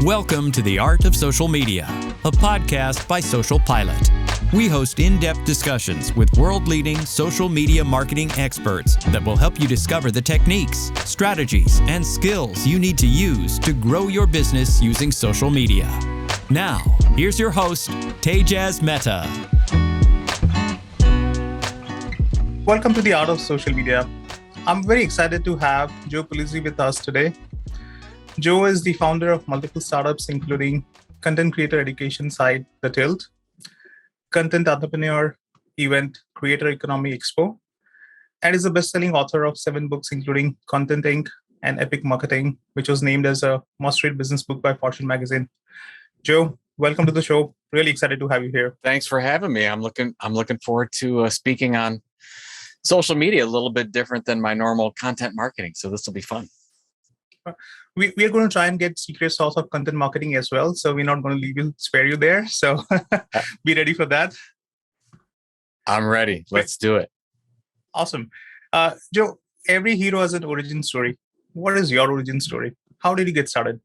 Welcome to The Art of Social Media, a podcast by SocialPilot. We host in-depth discussions with world-leading social media marketing experts that will help you discover the techniques, strategies, and skills you need to use to grow your business using social media. Now, here's your host, Tejas Mehta. Welcome to The Art of Social Media. I'm very excited to have Joe Pulizzi with us today. Joe is the founder of multiple startups, including content creator education site, The Tilt, content entrepreneur event, Creator Economy Expo, and is a best-selling author of 7 books, including Content Inc. and Epic Marketing, which was named as a must-read business book by Fortune magazine. Joe, welcome to the show. Really excited to have you here. Thanks for having me. I'm looking forward to speaking on social media, a little bit different than my normal content marketing. So this will be fun. We are going to try and get secret sauce of content marketing as well. So we're not going to spare you there. So be ready for that. I'm ready. Let's do it. Awesome. Joe, every hero has an origin story. What is your origin story? How did you get started?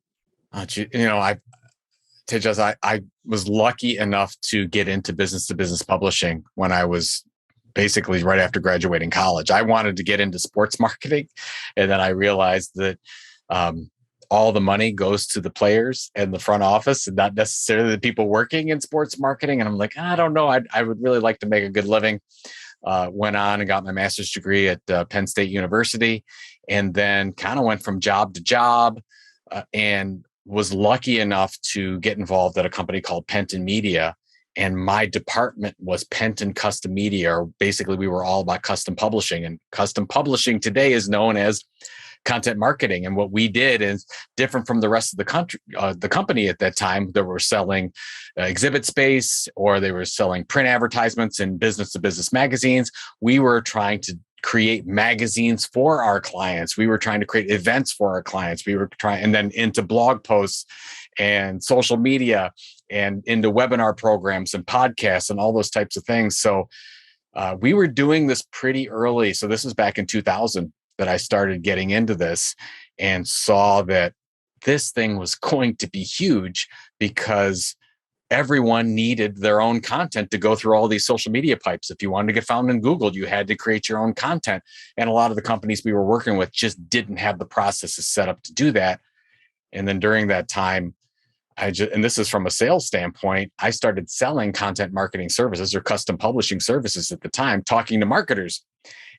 Tejas, I was lucky enough to get into business-to-business publishing when I was basically right after graduating college. I wanted to get into sports marketing, and then I realized that all the money goes to the players and the front office and not necessarily the people working in sports marketing. And I'm like, I don't know. I would really like to make a good living. Went on and got my master's degree at Penn State University, and then kind of went from job to job and was lucky enough to get involved at a company called Penton Media. And my department was Penton Custom Media, or basically we were all about custom publishing. And custom publishing today is known as content marketing. And what we did is different from the rest of the company at that time. They were selling exhibit space, or they were selling print advertisements in business-to-business magazines. We were trying to create magazines for our clients. We were trying to create events for our clients. We were trying, and then into blog posts and social media and into webinar programs and podcasts and all those types of things. So we were doing this pretty early. So this was back in 2000 that I started getting into this and saw that this thing was going to be huge because everyone needed their own content to go through all these social media pipes. If you wanted to get found in Google, you had to create your own content. And a lot of the companies we were working with just didn't have the processes set up to do that. And then during that time, and this is from a sales standpoint, I started selling content marketing services or custom publishing services at the time, talking to marketers.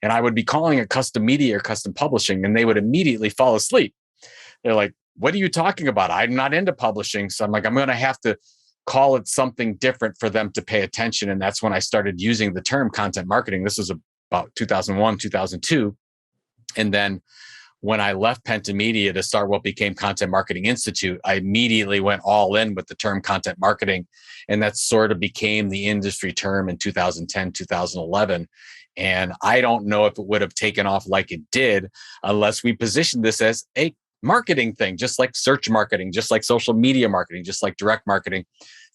And I would be calling it custom media or custom publishing, and they would immediately fall asleep. They're like, what are you talking about? I'm not into publishing. So I'm like, I'm going to have to call it something different for them to pay attention. And that's when I started using the term content marketing. This was about 2001, 2002. And then when I left Penton Media to start what became Content Marketing Institute, I immediately went all in with the term content marketing. And that sort of became the industry term in 2010, 2011. And I don't know if it would have taken off like it did unless we positioned this as a marketing thing, just like search marketing, just like social media marketing, just like direct marketing.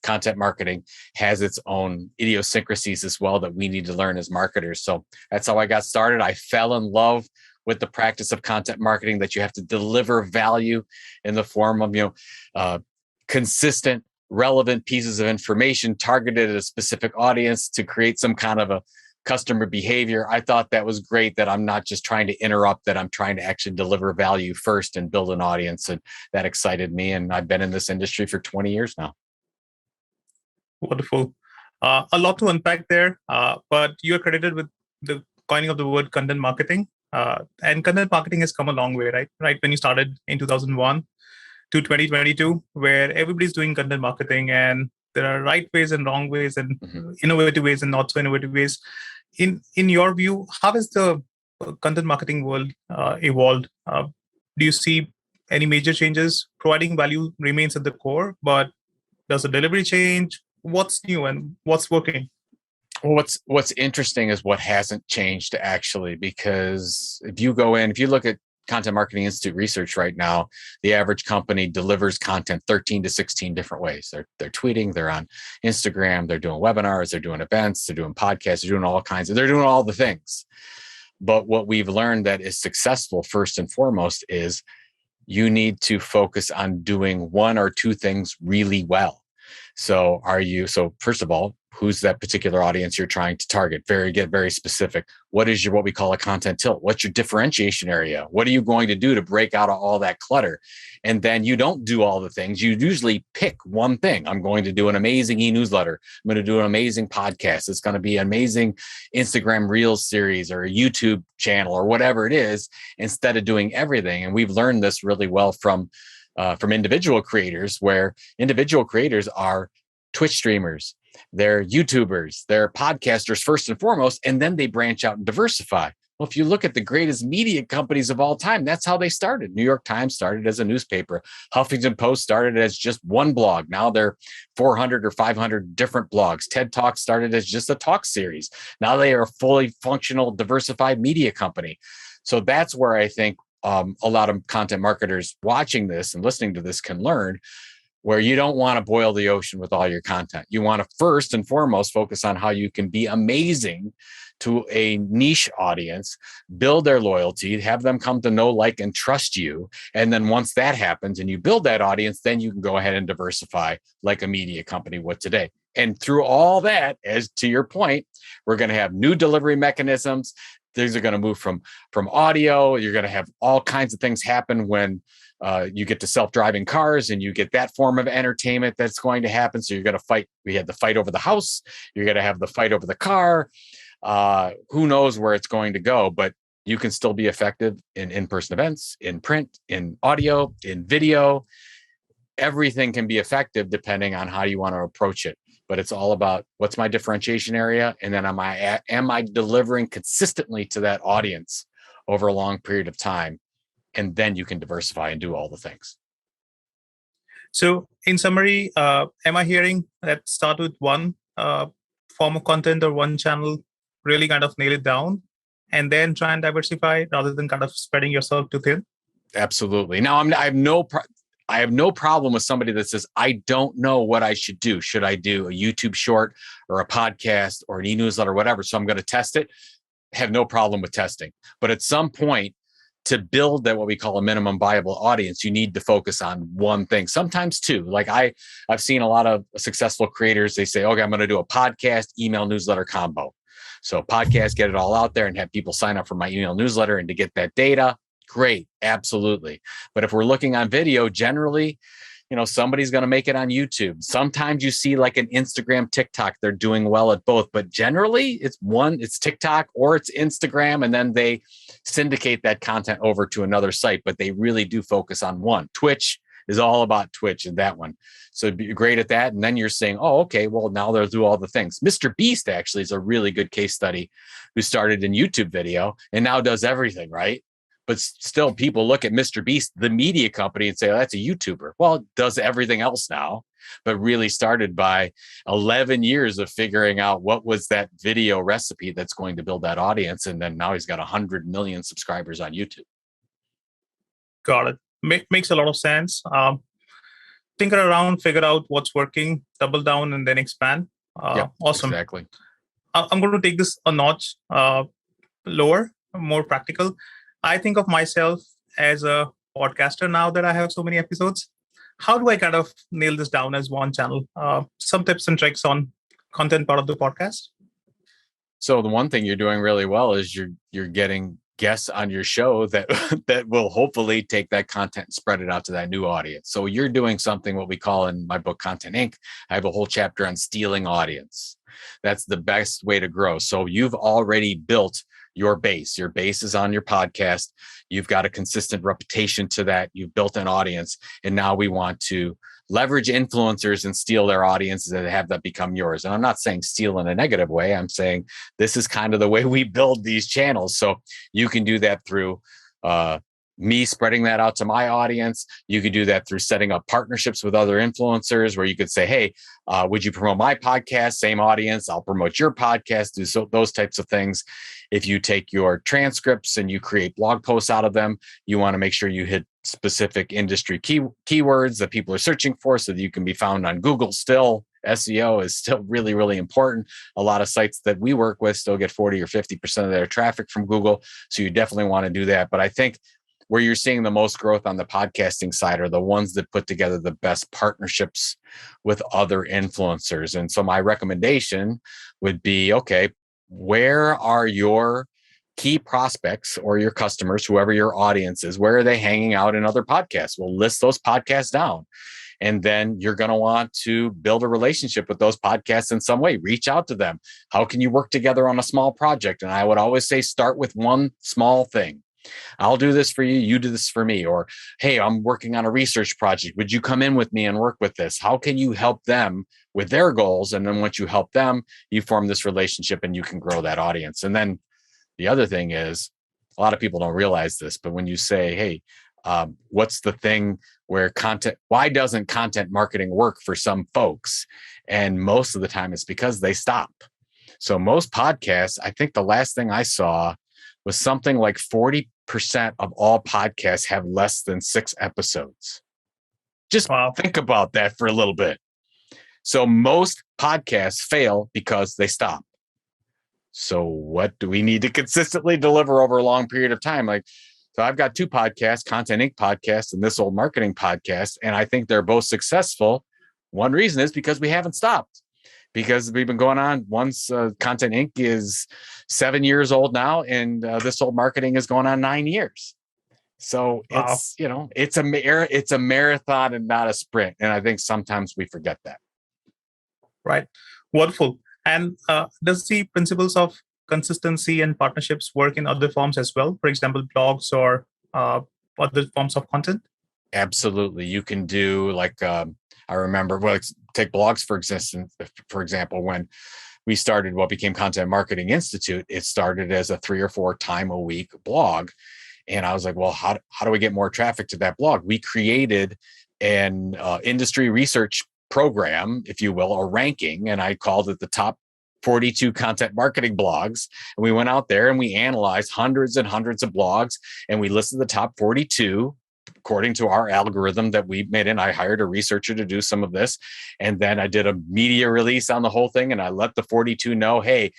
Content marketing has its own idiosyncrasies as well that we need to learn as marketers. So that's how I got started. I fell in love with the practice of content marketing, that you have to deliver value in the form of, consistent, relevant pieces of information targeted at a specific audience to create some kind of a customer behavior. I thought that was great, that I'm not just trying to interrupt, that I'm trying to actually deliver value first and build an audience. And that excited me. And I've been in this industry for 20 years now. Wonderful. A lot to unpack there, but you're credited with the coining of the word content marketing. And content marketing has come a long way, right? When you started in 2001 to 2022, where everybody's doing content marketing, and there are right ways and wrong ways, and innovative ways and not so innovative ways. In your view, how has the content marketing world evolved? Do you see any major changes? Providing value remains at the core, but does the delivery change? What's new and what's working? Well, what's interesting is what hasn't changed actually, because if you look at Content Marketing Institute research right now, the average company delivers content 13 to 16 different ways. They're tweeting, they're on Instagram, they're doing webinars, they're doing events, they're doing podcasts, they're doing all the things. But what we've learned that is successful first and foremost is you need to focus on doing one or two things really well. So first of all, who's that particular audience you're trying to target? Get very specific. What is what we call a content tilt? What's your differentiation area? What are you going to do to break out of all that clutter? And then you don't do all the things. You usually pick one thing. I'm going to do an amazing e-newsletter. I'm going to do an amazing podcast. It's going to be an amazing Instagram Reels series or a YouTube channel or whatever it is, instead of doing everything. And we've learned this really well from individual creators, where individual creators are Twitch streamers, they're YouTubers, they're podcasters first and foremost, and then they branch out and diversify. Well, if you look at the greatest media companies of all time, that's how they started. New York Times started as a newspaper. Huffington Post started as just one blog. Now they're 400 or 500 different blogs. TED Talk started as just a talk series. Now they are a fully functional, diversified media company. So that's where I think a lot of content marketers watching this and listening to this can learn, where you don't want to boil the ocean with all your content. You want to first and foremost focus on how you can be amazing to a niche audience, build their loyalty, have them come to know, like, and trust you. And then once that happens and you build that audience, then you can go ahead and diversify like a media company would today. And through all that, as to your point, we're going to have new delivery mechanisms. Things are going to move from audio. You're going to have all kinds of things happen when you get to self-driving cars, and you get that form of entertainment that's going to happen. So you're going to fight. We had the fight over the house. You're going to have the fight over the car. Who knows where it's going to go, but you can still be effective in in-person events, in print, in audio, in video. Everything can be effective depending on how you want to approach it. But it's all about, what's my differentiation area? And then am I delivering consistently to that audience over a long period of time? And then you can diversify and do all the things. So in summary, am I hearing that start with one form of content or one channel, really kind of nail it down, and then try and diversify rather than kind of spreading yourself too thin? Absolutely. Now, I have no problem with somebody that says, I don't know what I should do. Should I do a YouTube short or a podcast or an e-newsletter or whatever? So I'm going to test it. Have no problem with testing. But at some point, to build that what we call a minimum viable audience, you need to focus on one thing, sometimes two. Like I've seen a lot of successful creators, they say, okay, I'm going to do a podcast, email, newsletter combo. So podcast, get it all out there and have people sign up for my email newsletter, and to get that data, great, absolutely. But if we're looking on video, generally, somebody's going to make it on YouTube. Sometimes you see like an Instagram, TikTok, they're doing well at both, but generally it's TikTok or it's Instagram, and then they syndicate that content over to another site, but they really do focus on one. Twitch is all about Twitch and that one. So be great at that. And then you're saying, oh, okay, well, now they'll do all the things. Mr. Beast actually is a really good case study, who started in YouTube video and now does everything, right? But still, people look at Mr. Beast, the media company, and say, oh, that's a YouTuber. Well, it does everything else now, but really started by 11 years of figuring out what was that video recipe that's going to build that audience. And then now he's got 100 million subscribers on YouTube. Got it. Makes a lot of sense. Tinker around, figure out what's working, double down, and then expand. Awesome. Exactly. I'm going to take this a notch lower, more practical. I think of myself as a podcaster now that I have so many episodes. How do I kind of nail this down as one channel? Some tips and tricks on content part of the podcast? So the one thing you're doing really well is you're getting guests on your show that will hopefully take that content and spread it out to that new audience. So you're doing something, what we call in my book, Content Inc. I have a whole chapter on stealing audience. That's the best way to grow. So you've already built your base. Your base is on your podcast. You've got a consistent reputation to that. You've built an audience. And now we want to leverage influencers and steal their audiences and have that become yours. And I'm not saying steal in a negative way. I'm saying this is kind of the way we build these channels. So you can do that through me spreading that out to my audience. You could do that through setting up partnerships with other influencers where you could say, hey, would you promote my podcast? Same audience. I'll promote your podcast. Do those types of things. If you take your transcripts and you create blog posts out of them, you want to make sure you hit specific industry keywords that people are searching for so that you can be found on Google still. SEO is still really, really important. A lot of sites that we work with still get 40 or 50% of their traffic from Google. So you definitely want to do that. But I think where you're seeing the most growth on the podcasting side are the ones that put together the best partnerships with other influencers. And so my recommendation would be, okay, where are your key prospects or your customers, whoever your audience is, where are they hanging out in other podcasts? Well, list those podcasts down. And then you're going to want to build a relationship with those podcasts in some way. Reach out to them. How can you work together on a small project? And I would always say, start with one small thing. I'll do this for you. You do this for me. Or, hey, I'm working on a research project. Would you come in with me and work with this? How can you help them with their goals? And then once you help them, you form this relationship and you can grow that audience. And then the other thing is, a lot of people don't realize this, but when you say, hey, what's the thing where why doesn't content marketing work for some folks? And most of the time it's because they stop. So most podcasts, I think the last thing I saw was something like 40% of all podcasts have less than 6 episodes. Just think about that for a little bit. So most podcasts fail because they stop. So what do we need to consistently deliver over a long period of time? So I've got 2 podcasts, Content Inc. podcast and This Old Marketing podcast, and I think they're both successful. One reason is because we haven't stopped, because we've been going on. Once Content Inc. is 7 years old now, and This Old Marketing is going on 9 years. So it's, it's a marathon and not a sprint. And I think sometimes we forget that. Right. Wonderful. And does the principles of consistency and partnerships work in other forms as well? For example, blogs or other forms of content? Absolutely. You can do I remember, take blogs for example, when we started what became Content Marketing Institute, it started as a 3 or 4 time a week blog. And I was like, well, how do we get more traffic to that blog? We created an industry research program, if you will, or ranking, and I called it the top 42 content marketing blogs. And we went out there and we analyzed hundreds and hundreds of blogs, and we listed the top 42 according to our algorithm that we made. And I hired a researcher to do some of this. And then I did a media release on the whole thing. And I let the 42 know, hey,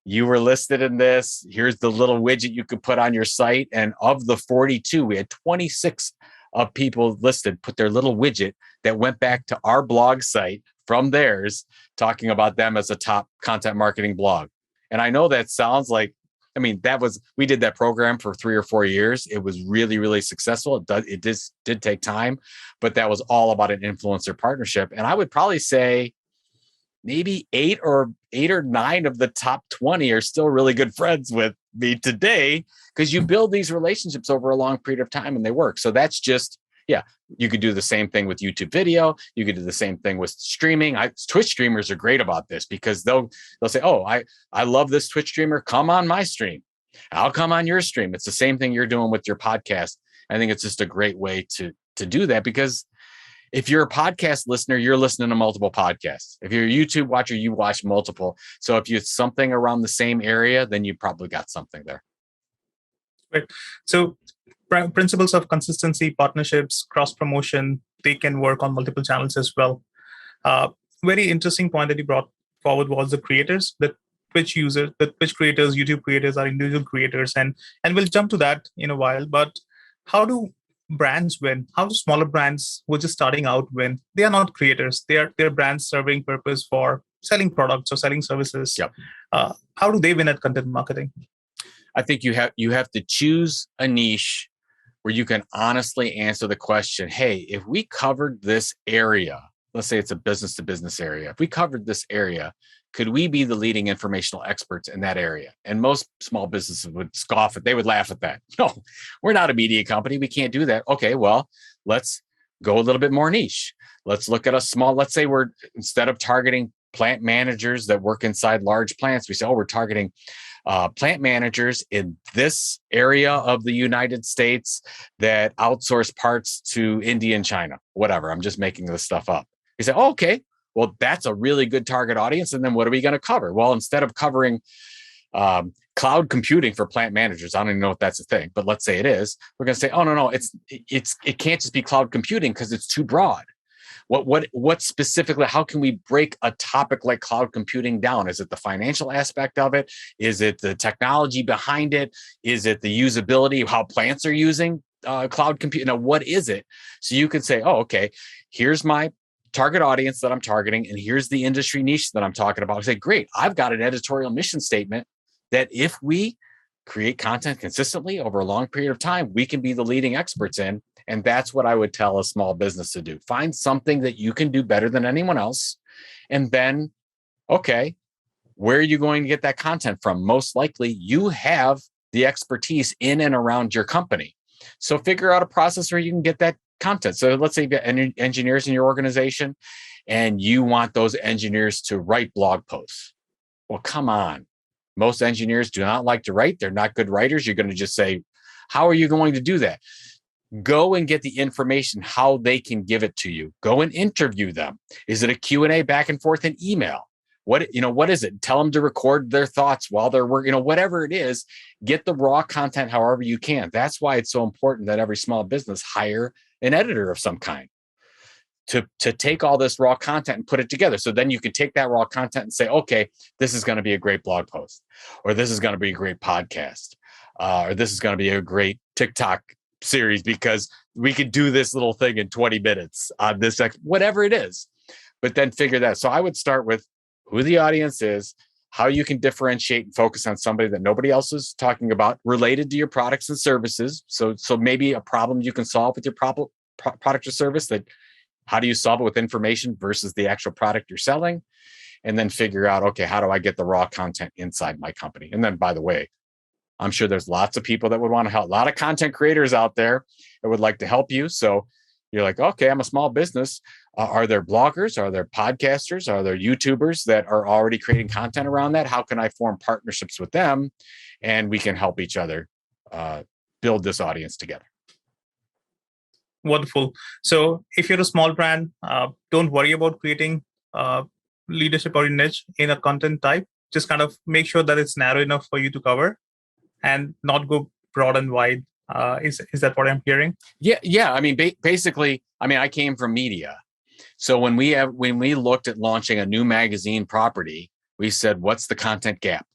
you were listed in this. Here's the little widget you could put on your site. And of the 42, we had 26 of people listed, put their little widget that went back to our blog site from theirs, talking about them as a top content marketing blog. And I know that sounds like, we did that program for 3 or 4 years. It was really, really successful. It did take time, but that was all about an influencer partnership. And I would probably say maybe 8 or 9 of the top 20 are still really good friends with me today, because you build these relationships over a long period of time and they work. So that's just, you could do the same thing with YouTube video. You could do the same thing with streaming. Twitch streamers are great about this, because they'll say, oh, I love this Twitch streamer. Come on my stream. I'll come on your stream. It's the same thing you're doing with your podcast. I think it's just a great way to do that, because if you're a podcast listener, you're listening to multiple podcasts. If you're a YouTube watcher, you watch multiple. So if it's something around the same area, then you probably got something there. Right. So principles of consistency, partnerships, cross-promotion, they can work on multiple channels as well. Very interesting point that you brought forward was the creators, the Twitch creators, YouTube creators are individual creators. And we'll jump to that in a while. But how do brands win? How do smaller brands who are just starting out win? They are not creators. They're brands serving purpose for selling products or selling services. Yep. How do they win at content marketing? I think you have to choose a niche where you can honestly answer the question, hey, if we covered this area, let's say it's a business to business area, if we covered this area, could we be the leading informational experts in that area? And most small businesses would scoff at, they would laugh at that. No, we're not a media company. We can't do that. Okay, well, let's go a little bit more niche. Let's look at let's say instead of targeting plant managers that work inside large plants, we say, we're targeting plant managers in this area of the United States that outsource parts to India and China, whatever. I'm just making this stuff up. You say, okay, well, that's a really good target audience. And then what are we going to cover? Well, instead of covering cloud computing for plant managers, I don't even know if that's a thing, but let's say it is. We're going to say, oh, no, it can't just be cloud computing because it's too broad. What specifically, how can we break a topic like cloud computing down? Is it the financial aspect of it? Is it the technology behind it? Is it the usability of how plants are using cloud compute. Now, what is it? So you can say, oh, okay, here's my target audience that I'm targeting, and here's the industry niche that I'm talking about. I say, great, I've got an editorial mission statement that if we create content consistently over a long period of time, we can be the leading experts in. And that's what I would tell a small business to do. Find something that you can do better than anyone else. And then, okay, where are you going to get that content from? Most likely you have the expertise in and around your company. So figure out a process where you can get that content. So let's say you've got engineers in your organization and you want those engineers to write blog posts. Well, come on. Most engineers do not like to write. They're not good writers. You're going to just say, how are you going to do that? Go and get the information, how they can give it to you. Go and interview them. Is it a Q&A back and forth in email? What is it? Tell them to record their thoughts while they're working, whatever it is, get the raw content however you can. That's why it's so important that every small business hire an editor of some kind to take all this raw content and put it together. So then you can take that raw content and say, okay, this is going to be a great blog post, or this is going to be a great podcast, or this is going to be a great TikTok series because we could do this little thing in 20 minutes on this, whatever it is, but then figure that. So I would start with who the audience is, how you can differentiate and focus on somebody that nobody else is talking about related to your products and services. So maybe a problem you can solve with your product or service, that how do you solve it with information versus the actual product you're selling? And then figure out, okay, how do I get the raw content inside my company? And then, by the way, I'm sure there's lots of people that would want to help. A lot of content creators out there that would like to help you. So you're like, okay, I'm a small business. Are there bloggers? Are there podcasters? Are there YouTubers that are already creating content around that? How can I form partnerships with them? And we can help each other build this audience together. Wonderful. So if you're a small brand, don't worry about creating leadership or niche in a content type. Just kind of make sure that it's narrow enough for you to cover and not go broad and wide. Is that what I'm hearing? Yeah. I mean, basically, I came from media. So when we looked at launching a new magazine property, we said, what's the content gap?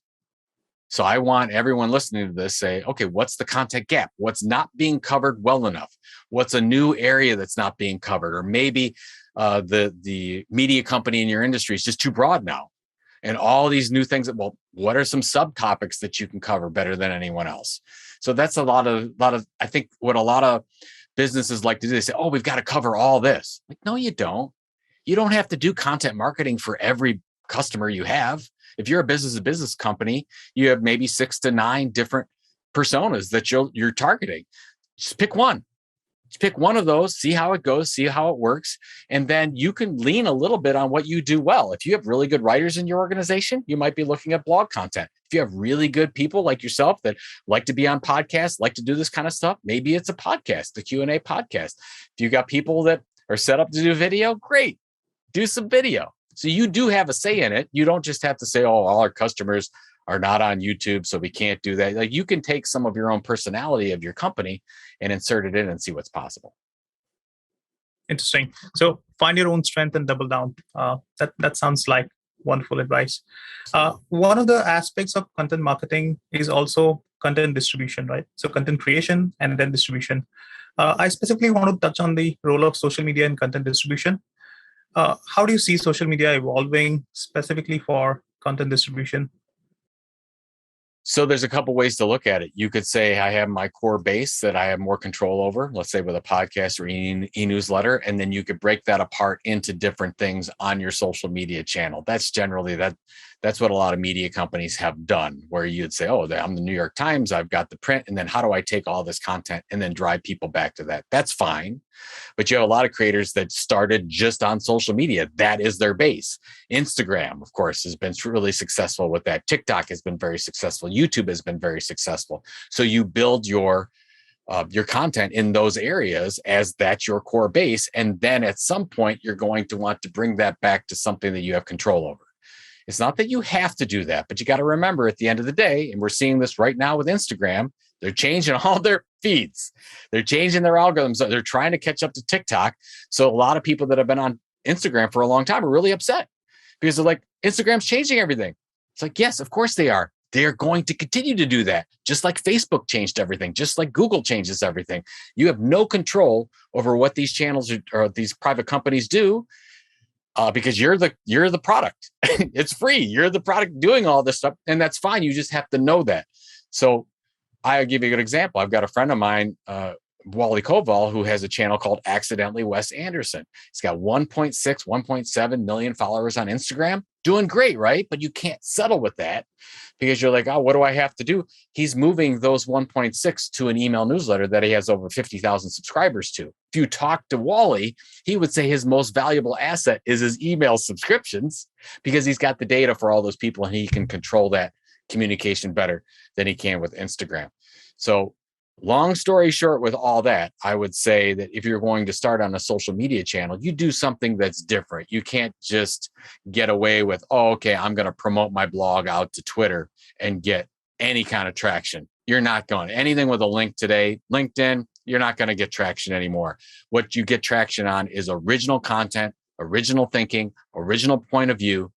So I want everyone listening to this say, okay, what's the content gap? What's not being covered well enough? What's a new area that's not being covered? Or maybe the media company in your industry is just too broad now. And all these new things, well, what are some subtopics that you can cover better than anyone else? So that's a lot of, I think what a lot of businesses like to do, they say, oh, we've got to cover all this. Like, no, you don't. You don't have to do content marketing for every customer you have. If you're a business-to-business company, you have maybe 6 to 9 different personas that you're targeting. Just pick one. Just pick one of those, see how it goes, see how it works. And then you can lean a little bit on what you do well. If you have really good writers in your organization, you might be looking at blog content. If you have really good people like yourself that like to be on podcasts, like to do this kind of stuff, maybe it's a podcast, the Q&A podcast. If you got people that are set up to do video, great, do some video. So you do have a say in it. You don't just have to say, oh, all our customers are not on YouTube, so we can't do that. Like, you can take some of your own personality of your company and insert it in and see what's possible. Interesting. So find your own strength and double down. That sounds like wonderful advice. One of the aspects of content marketing is also content distribution, right? So content creation and then distribution. I specifically want to touch on the role of social media in content distribution. How do you see social media evolving specifically for content distribution? So there's a couple ways to look at it. You could say I have my core base that I have more control over, let's say with a podcast or e-newsletter, and then you could break that apart into different things on your social media channel. That's generally that's what a lot of media companies have done, where you'd say, oh, I'm the New York Times, I've got the print, and then how do I take all this content and then drive people back to that? That's fine. But you have a lot of creators that started just on social media. That is their base. Instagram, of course, has been really successful with that. TikTok has been very successful. YouTube has been very successful. So you build your content in those areas as that's your core base. And then at some point, you're going to want to bring that back to something that you have control over. It's not that you have to do that, but you got to remember at the end of the day, and we're seeing this right now with Instagram, they're changing all their feeds. They're changing their algorithms. They're trying to catch up to TikTok. So a lot of people that have been on Instagram for a long time are really upset because they're like, Instagram's changing everything. It's like, yes, of course they are. they're going to continue to do that. Just like Facebook changed everything, just like Google changes everything. You have no control over what these channels or these private companies do because you're the product. It's free. You're the product doing all this stuff, and that's fine. You just have to know that. So I'll give you a good example. I've got a friend of mine, Wally Koval, who has a channel called Accidentally Wes Anderson. He's got 1.6, 1.7 million followers on Instagram. Doing great, right? But you can't settle with that because you're like, oh, what do I have to do? He's moving those 1.6 to an email newsletter that he has over 50,000 subscribers to. If you talk to Wally, he would say his most valuable asset is his email subscriptions because he's got the data for all those people and he can control that communication better than he can with Instagram. So long story short, with all that, I would say that if you're going to start on a social media channel, you do something that's different. You can't just get away with, oh, okay, I'm going to promote my blog out to Twitter and get any kind of traction. You're not going. Anything with a link today, LinkedIn, you're not going to get traction anymore. What you get traction on is original content, original thinking, original point of view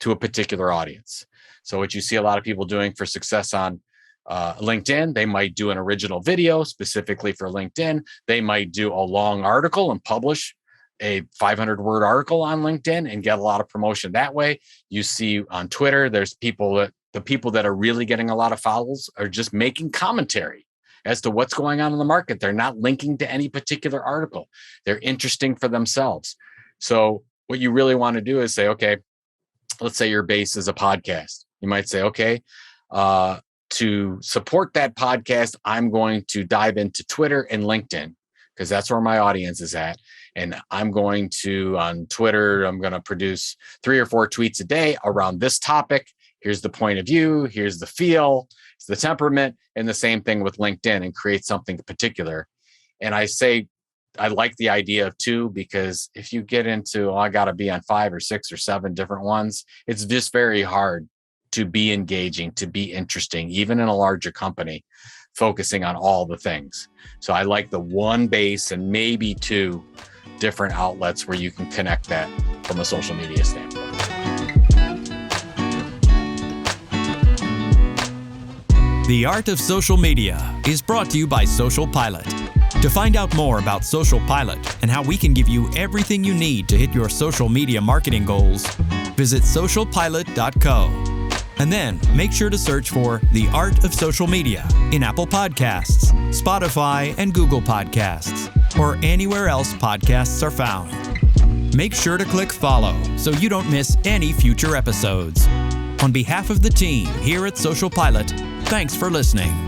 to a particular audience. So what you see a lot of people doing for success on LinkedIn, they might do an original video specifically for LinkedIn. They might do a long article and publish a 500-word article on LinkedIn and get a lot of promotion that way. You see on Twitter, there's the people that are really getting a lot of follows are just making commentary as to what's going on in the market. They're not linking to any particular article. They're interesting for themselves. So what you really want to do is say, okay, let's say your base is a podcast. You might say, okay, to support that podcast, I'm going to dive into Twitter and LinkedIn because that's where my audience is at. And I'm going to, on Twitter, I'm going to produce 3 or 4 tweets a day around this topic. Here's the point of view. Here's the feel. It's the temperament. And the same thing with LinkedIn and create something particular. And I say, I like the idea of 2 because if you get into, I got to be on 5 or 6 or 7 different ones, it's just very hard to be engaging, to be interesting, even in a larger company, focusing on all the things. So I like the 1 base and maybe 2 different outlets where you can connect that from a social media standpoint. The Art of Social Media is brought to you by SocialPilot. To find out more about SocialPilot and how we can give you everything you need to hit your social media marketing goals, visit socialpilot.co. And then make sure to search for The Art of Social Media in Apple Podcasts, Spotify, and Google Podcasts, or anywhere else podcasts are found. Make sure to click follow so you don't miss any future episodes. On behalf of the team here at SocialPilot, thanks for listening.